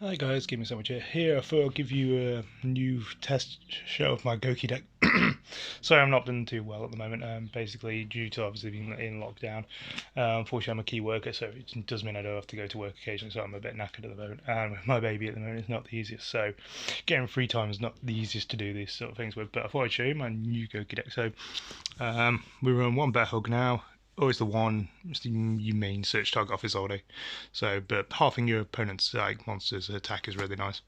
Hi guys, Gaming Sandwich here. I thought I'll give you a new test show of my gouki deck. Sorry, I'm not doing too well at the moment. Basically due to obviously being in lockdown. Unfortunately, I'm a key worker, so it does mean I do have to go to work occasionally. So I'm a bit knackered at the moment. And with my baby at the moment, it's not the easiest. So getting free time is not the easiest to do these sort of things with. But I thought I'd show you my new gouki deck. So we run one Bear Hug now. Always the one, it's the main search target off his oldie. So, but halving your opponent's monster's attack is really nice.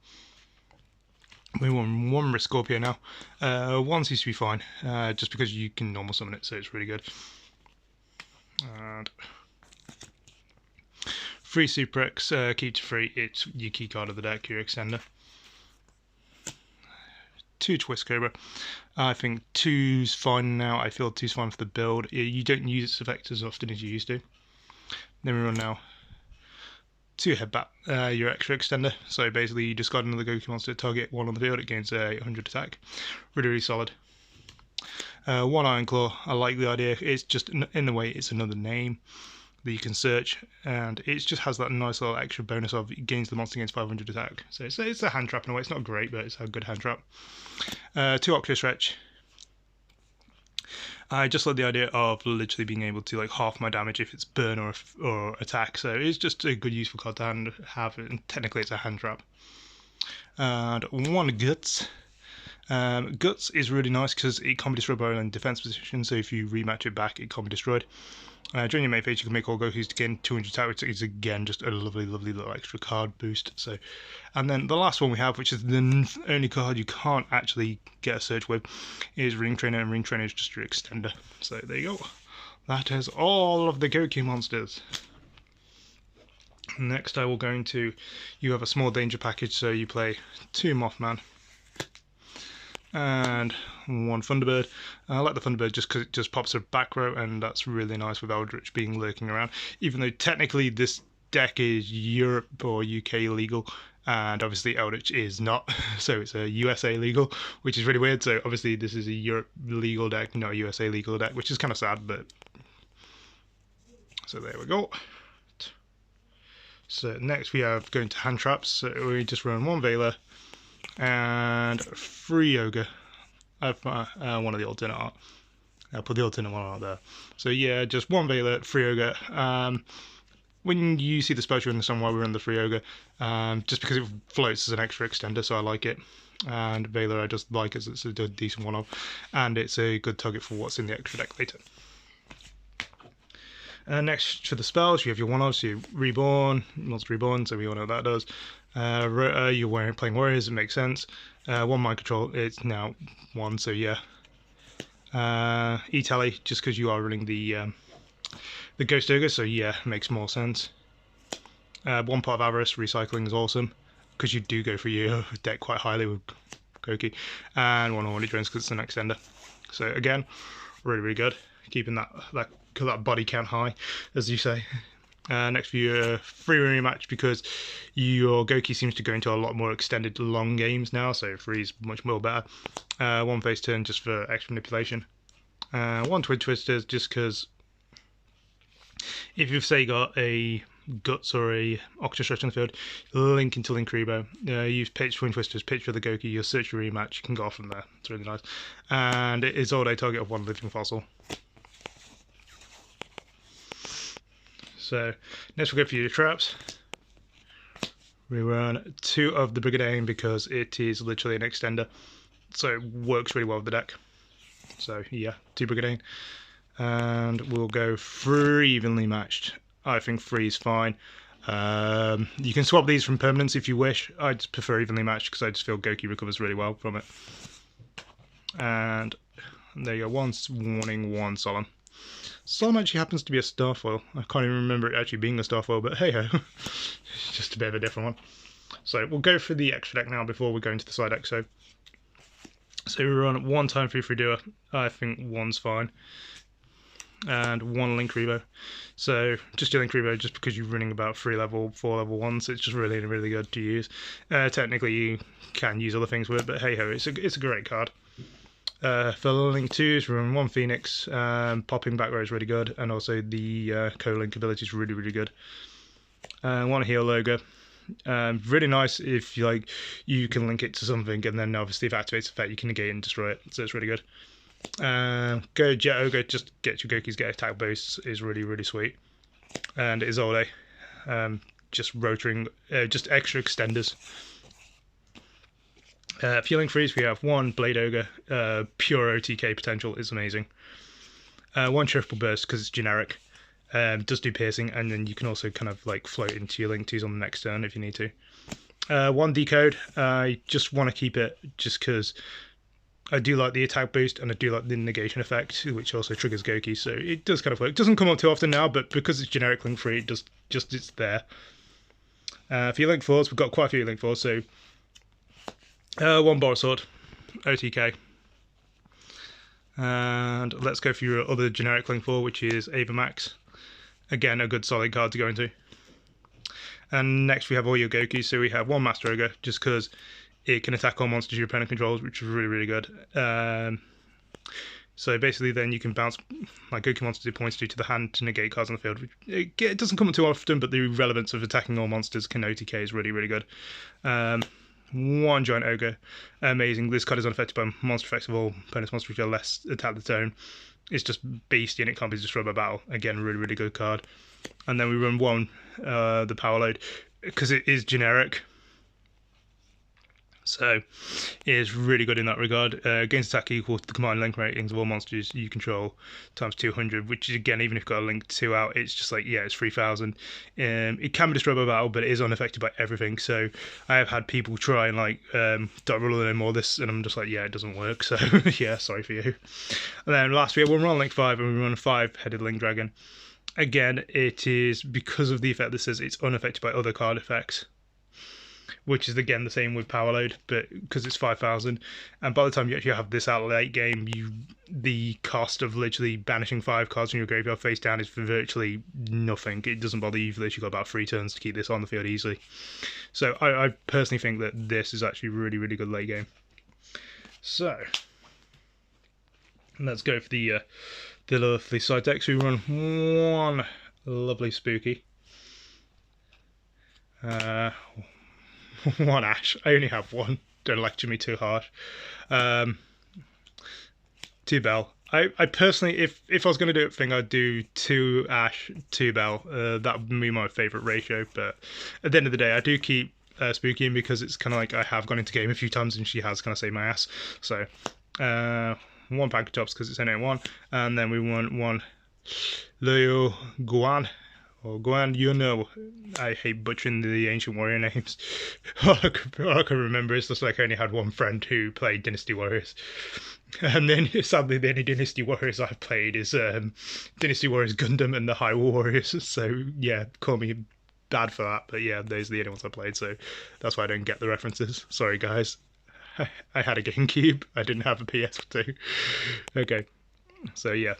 We want one risk Scorpio now. One seems to be fine, just because you can normal summon it, so it's really good. And free Super X, keep to free. It's your key card of the deck, your extender. 2 Twist Cobra. I think 2's fine now. I feel 2's fine for the build. You don't use its effect as often as you used to. Then we run now 2 Headbat, your extra extender. So basically you discard another gouki monster, target 1 on the field, it gains a 100 attack. Really, really solid. 1 Iron Claw, I like the idea. It's just, in a way, it's another name that you can search, and it just has that nice little extra bonus of it gains the monster against 500 attack. So it's a hand trap in a way. It's not great, but it's a good hand trap. 2 Octo Stretch. I just love the idea of literally being able to like half my damage if it's burn or attack. So it's just a good useful card to have, and technically it's a hand trap. And 1 Guts. Guts is really nice because it can't be destroyed by in defense position, so if you rematch it back, it can't be destroyed. During your main phase, you can make all Gokus to gain 200 attack, which is again just a lovely, lovely little extra card boost. So, and then the last one we have, which is the only card you can't actually get a search with, is Ring Trainer, and Ring Trainer is just your extender. So there you go. That is all of the Goku monsters. Next, I will go into. You have a small danger package, so you play 2 Mothman and 1 Thunderbird. I like the Thunderbird just because it just pops a back row, and that's really nice with Eldritch being lurking around. Even though technically this deck is Europe or UK legal, and obviously Eldritch is not, so it's a USA legal, which is really weird. So obviously this is a Europe legal deck, not a USA legal deck, which is kind of sad, but so there we go. So next we have going to hand traps. So we just run 1 Veiler and 3 Ogre. I've one of the alternate art. I'll put the alternate one out there. So yeah, just 1 Veiler, 3 Ogre. When you see the special in the sun while we're in the 3 Ogre, just because it floats as an extra extender, so I like it. And Veiler I just like as it's a decent one of, and it's a good target for what's in the extra deck later. Next to the spells, you have your one-offs, so Reborn, Monster Reborn, so we all know what that does. You're playing Warriors, it makes sense. 1 Mind Control, it's now 1, so yeah. E-Tally, just because you are running the Ghost Ogre, so yeah, makes more sense. 1 Pot of Avarice, recycling is awesome, because you do go for your deck quite highly with Gouki. And 1 Hornet Drones, because it's an extender. So again, really, really good. Keeping that body count high, as you say. Next for your free rematch, because your Gouki seems to go into a lot more extended long games now, so 3 is much more better. 1 face turn just for extra manipulation. 1 Twin Twisters just because if you've say got a Guts or a Octo Stretch on the field, link into Link Rebo. Use pitch Twin Twisters, pitch for the Gouki, you'll search your rematch, you can go off from there. It's really nice. And it is all day target of 1 living fossil. So next we'll go for your traps. We run 2 of the Brigade because it is literally an extender, so it works really well with the deck. So yeah, 2 Brigade, and we'll go 3 evenly matched. I think 3 is fine. You can swap these from permanents if you wish. I just prefer evenly matched because I just feel Gouki recovers really well from it. And there you go, 1 warning, 1 solemn. Solemn actually happens to be a Starfoil. I can't even remember it actually being a Starfoil, but hey ho. It's just a bit of a different one. So we'll go for the extra deck now before we go into the side deck. So we run 1 time 3 Doer. I think 1's fine. And 1 Link Rebo. So just do Link Rebo just because you're running about 3 level, 4 level 1s. So it's just really, really good to use. Technically you can use other things with it, but hey ho, it's a great card. For Link 2s, we run 1 Phoenix, popping back row is really good, and also the co-link ability is really, really good. 1 Heal Ogre, Really nice if you can link it to something, and then obviously if it activates effect, you can negate it and destroy it. So it's really good. Go Jet Ogre, just get your Gokis, get attack boosts is really sweet. And Isolde, just rotating, just extra extenders. Fueling Freeze, we have one Blade Ogre, pure OTK potential is amazing. One Triple Burst because it's generic, does do piercing, and then you can also kind of like float into your Link 2s on the next turn if you need to. One Decode, I just want to keep it just because I do like the attack boost and I do like the negation effect, which also triggers Gouki, so it does kind of work. It doesn't come up too often now, but because it's generic Link 3, it just it's there. For your Link 4s, we've got quite a few Link 4s, so one Boros Sword, OTK. And let's go for your other generic Link 4, which is Ava Max. Again, a good solid card to go into. And next we have all your Gokis, so we have one Master Ogre, just because it can attack all monsters your opponent controls, which is really good. So basically then you can bounce like Gouki monsters it points to the hand to negate cards on the field. It doesn't come up too often, but the relevance of attacking all monsters can OTK is really good. One Giant Ogre, amazing. This card is unaffected by monster effects of all opponent's monsters which are less attack the turn. It's just beastie and it can't be destroyed by battle. Again, really good card. And then we run one, the Power Load, because it is generic. So it is really good in that regard. Gains attack equal to the combined link ratings of all monsters you control times 200, which is again, even if you've got a link 2 out, it's just like, yeah, it's 3000. It can be destroyed by battle, but it is unaffected by everything. So I have had people try and like don't roll in more this, and I'm just like, yeah, it doesn't work. So yeah, sorry for you. And then last we run Link 5 and we run a 5-headed Link Dragon. Again, it is because of the effect that says it's unaffected by other card effects, which is again the same with Power Load, but because it's 5000, and by the time you actually have this out late game, the cost of literally banishing 5 cards from your graveyard face down is virtually nothing. It doesn't bother you. You've literally got about 3 turns to keep this on the field easily. So I personally think that this is actually really good late game. So let's go for the lovely side decks. We run one lovely Spooky. One Ash. I only have one. Don't lecture me too hard. 2 Bell. I personally, if I was going to do a thing, I'd do 2 Ash, 2 Bell. That would be my favourite ratio. But at the end of the day, I do keep Spooky in because it's kind of like I have gone into game a few times and she has kind of saved my ass. So 1 Pancake Tops because it's NA1, and then we want 1 Leo Guan. Or Guan, you know, I hate butchering the ancient warrior names. all I can remember is just like I only had one friend who played Dynasty Warriors. And then sadly the only Dynasty Warriors I've played is Dynasty Warriors Gundam and the Hyrule Warriors. So yeah, call me bad for that, but yeah, those are the only ones I played, so that's why I don't get the references. Sorry guys. I had a GameCube, I didn't have a PS2. Okay, so yeah.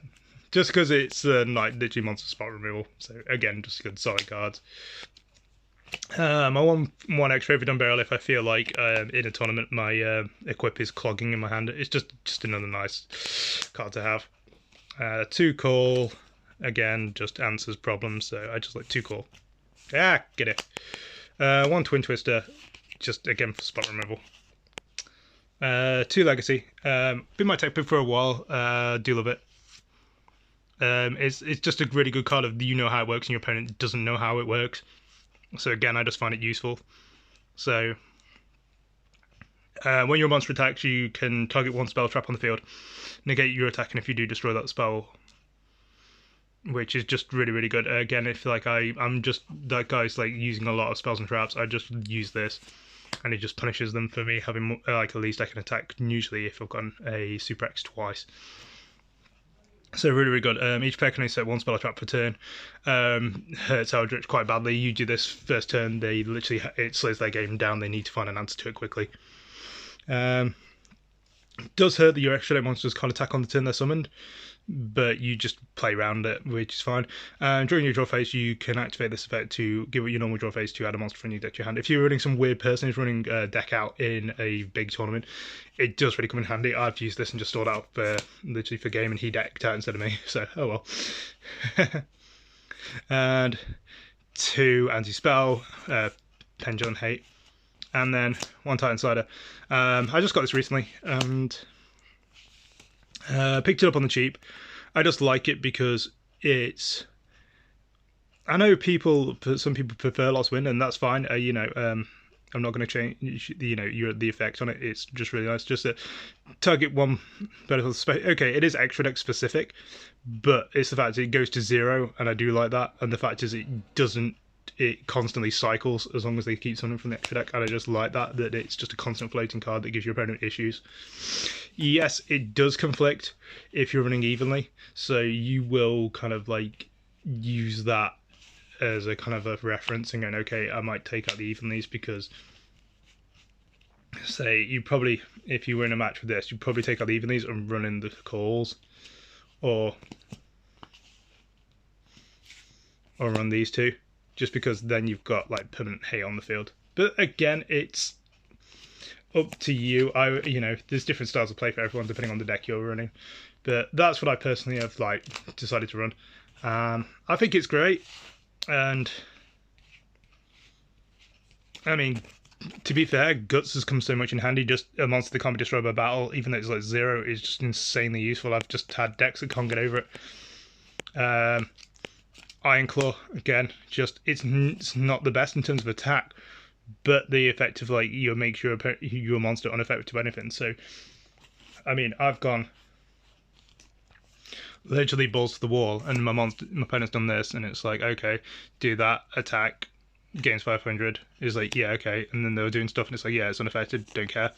Just because it's like literally monster spot removal. So again, just good solid cards. I want one extra overdone barrel if I feel like in a tournament my equip is clogging in my hand. It's just another nice card to have. 2 Call, again, just answers problems. So I just like 2 Call. Ah, get it. 1 Twin Twister, just again for spot removal. 2 Legacy. Been my tech pick for a while. Do love it. It's just a really good card of you know how it works and your opponent doesn't know how it works. So again, I just find it useful. So when your monster attacks, you can target 1 spell trap on the field, negate your attack, and if you do, destroy that spell, which is just really good. Again, if like I'm just that guy's like using a lot of spells and traps, I just use this, and it just punishes them for me having like at least I can attack usually if I've gotten a Super X twice. So really good. Each player can only set 1 spell or trap per turn. Hurts Eldritch quite badly. You do this first turn, they literally it slows their game down. They need to find an answer to it quickly. Does hurt that your extra deck monsters can't attack on the turn they're summoned, but you just play around it, which is fine. During your draw phase, you can activate this effect to give it your normal draw phase to add a monster from your deck to your hand. If you're running some weird person who's running a deck out in a big tournament, it does really come in handy. I've used this and just stored out for literally for game, and he decked out instead of me. So oh well. And 2 anti-spell. Pendulum Hate, and then one Titan Slider. I just got this recently and picked it up on the cheap. I just like it because it's. I know some people prefer Lost Wind, and that's fine. I'm not going to change, the effect on it. It's just really nice. Just to target one battlefield space. Okay, it is extra deck specific, but it's the fact that it goes to 0, and I do like that. And the fact is, it constantly cycles as long as they keep something from the extra deck, and I just like that it's just a constant floating card that gives your opponent issues. Yes, it does conflict if you're running evenly, so you will kind of like use that as a kind of a reference and going, okay, I might take out the evenlies because, say, if you were in a match with this, you'd probably take out the evenlies and run in the calls, or run these two, just because then you've got like permanent hate on the field. But again, it's up to you. There's different styles of play for everyone depending on the deck you're running, but that's what I personally have decided to run. I think it's great. And I mean, to be fair, Guts has come so much in handy. Just a monster that can't be destroyed by battle, even though it's like 0, is just insanely useful. I've just had decks that can't get over it. Iron Claw, again, it's not the best in terms of attack, but the effect of you make your monster unaffected by anything. So, I mean, I've gone literally balls to the wall, and my opponent's done this, and it's like, okay, do that, attack, gains 500. It's like, yeah, okay, and then they were doing stuff, and it's like, yeah, it's unaffected, don't care.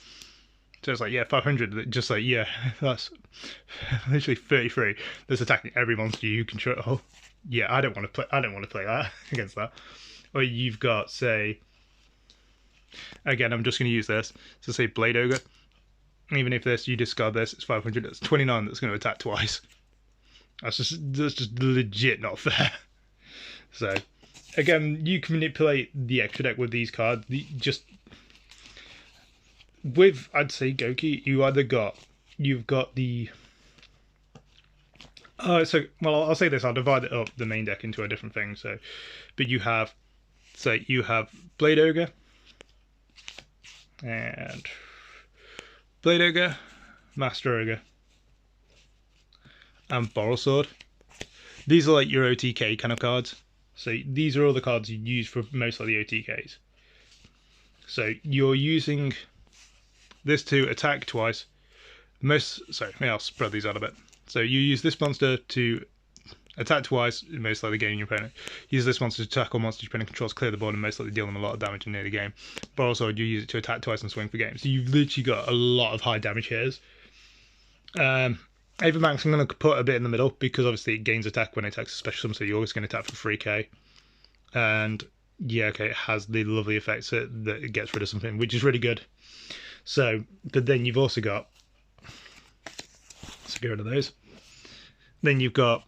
So it's like, yeah, 500, just like, yeah, that's literally 33. That's attacking every monster you control. Yeah, I don't want to play that against that. Or you've got, say, again, I'm just going to use this. So say Blade Ogre. Even if you discard this, it's 500. It's 29 that's going to attack twice. That's just legit not fair. So, again, you can manipulate the extra deck with these cards. I'd say Gouki, you've got the. I'll say this. I'll divide it up, the main deck, into a different thing. So, but you have Blade Ogre and Blade Ogre, Master Ogre, and Boral Sword. These are like your OTK kind of cards. So these are all the cards you use for most of the OTKs. So you're using this to attack twice. I'll spread these out a bit. So you use this monster to attack twice, most likely gaining your opponent. Use this monster to attack all monsters your opponent controls, clear the board, and most likely deal them a lot of damage in the early game. But also you use it to attack twice and swing for games. So you've literally got a lot of high damage hitters. Avermax I'm going to put a bit in the middle because obviously it gains attack when it attacks a special summon, so you're always going to attack for 3k. And yeah, okay, it has the lovely effects that it gets rid of something, which is really good. So, but then you've also got, let's get rid of those. Then you've got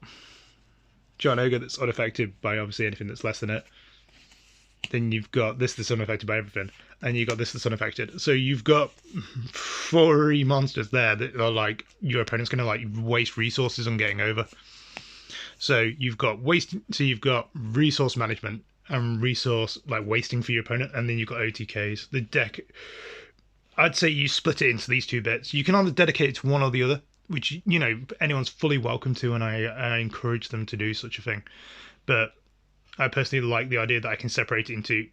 Giant Ogre that's unaffected by obviously anything that's less than it. Then you've got this that's unaffected by everything. And you've got this that's unaffected. So you've got 4 monsters there that are like, your opponent's going to like waste resources on getting over. So you've got resource management and resource like wasting for your opponent, and then you've got OTKs. The deck, I'd say you split it into these two bits. You can either dedicate it to one or the other, which, you know, anyone's fully welcome to, and I encourage them to do such a thing. But I personally like the idea that I can separate it into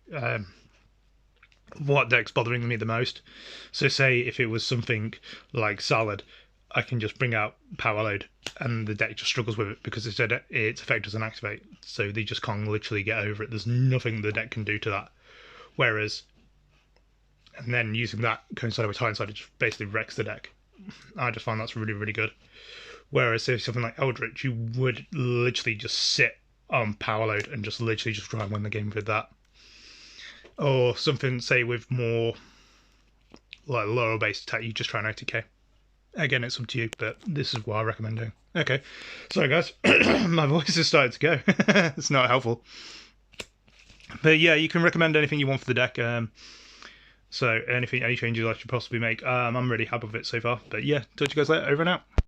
what deck's bothering me the most. So say if it was something like Salad, I can just bring out Power Load, and the deck just struggles with it because its effect doesn't activate, so they just can't literally get over it. There's nothing the deck can do to that. Whereas, and then using that coincided with Hindsight, it just basically wrecks the deck. I just find that's really, really good. Whereas say something like Eldritch, you would literally just sit on Power Load and just literally just try and win the game with that. Or something, say, with more like lower base attack, you just try and OTK. Again, it's up to you, but this is what I recommend doing. Okay, sorry guys, my voice is starting to go. It's not helpful. But yeah, you can recommend anything you want for the deck. So any changes I should possibly make. I'm really happy with it so far. But yeah, talk to you guys later. Over and out.